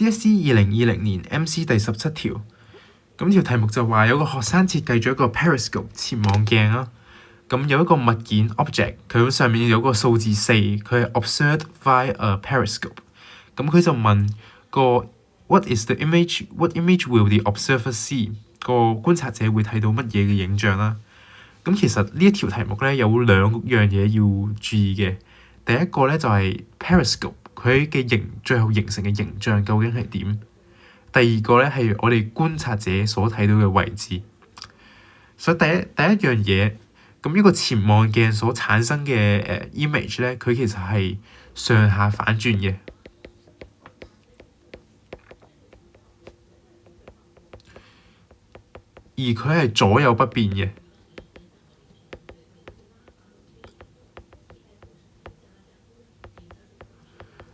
DSE 2020年 MC 第17條，咁條題目就話有個學生設計咗一個 periscope 潛望鏡啦。咁有一個物件 object， 佢上面有個數字4，佢係 observed via a periscope。咁佢就問個 what image will the observer see？ 個觀察者會睇到乜嘢嘅影像啦？咁其實呢一條題目咧有兩樣嘢要注意嘅。第一個咧就係 periscope 佢嘅最後形成嘅形象究竟係點？第二個咧係我哋觀察者所睇到嘅位置。所以第一樣嘢，咁一個潛望鏡所產生嘅image 咧，佢其實係上下反轉嘅。而佢係左右不變嘅。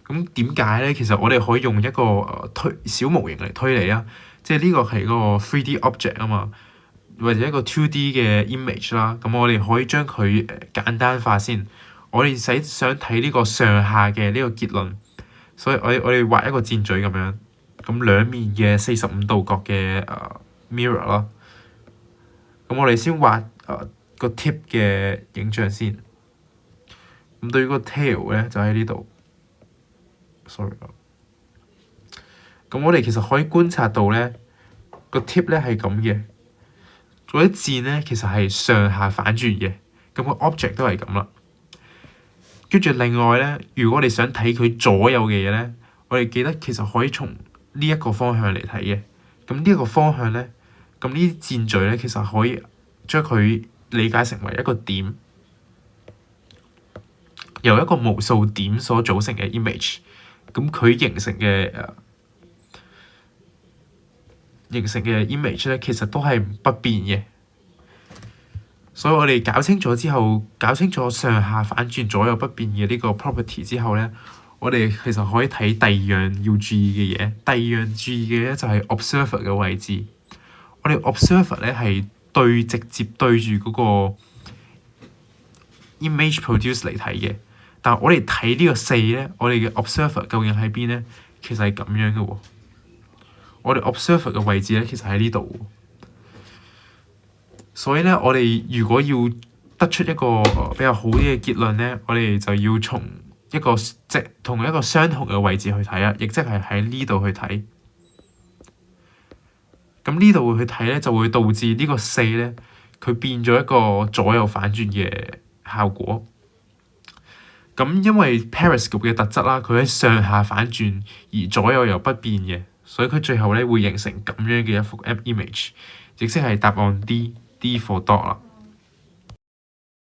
咁點解咧？其實我哋可以用一個小模型嚟推理啊，即係呢個係個 3D object 啊嘛，或者一個 2D 嘅 image 啦。咁我哋可以將佢簡單化先。我哋想睇呢個上下嘅呢個結論，所以我哋畫一個箭嘴咁樣，咁兩面嘅45度角嘅mirror 啦。咁我哋先畫個 tip 嘅影像先。咁對於個 tail 咧就喺呢度。sorry。咁我哋其實可以觀察到咧，個 tip 咧係咁嘅。嗰啲箭咧其實係上下反轉嘅。咁個 object 都係咁啦。跟住另外咧，如果我哋想睇佢左右嘅嘢咧，我哋記得其實可以從呢一個方向嚟睇嘅。咁呢一個方向咧。咁呢啲箭嘴咧，其實可以將佢理解成為一個點，由一個無數點所組成嘅 image。咁佢形成嘅image咧，其實都係不變嘅。所以我哋搞清楚上下反轉、左右不變嘅呢個 property 之後咧，我哋其實可以睇第二樣要注意嘅嘢。第二樣注意嘅咧就係 observer 嘅位置。我哋 observer 咧係直接對住嗰個 image produce 嚟睇嘅，但係我哋睇呢個4咧，我哋嘅 observer 究竟喺邊咧？其實係咁樣嘅喎。我哋 observer 嘅位置咧，其實喺呢度喎。所以咧，我哋如果要得出一個比較好啲嘅結論咧，我哋就要從同一個相同嘅位置去睇啊，亦即係喺呢度去睇。咁呢度去睇咧，就會導致呢個4咧，佢變咗一個左右反轉嘅效果。咁因為 periscope 嘅特質啦，佢喺上下反轉，而左右又不變嘅，所以佢最後咧會形成咁樣嘅一幅 image，亦即係答案 D for dog 啦。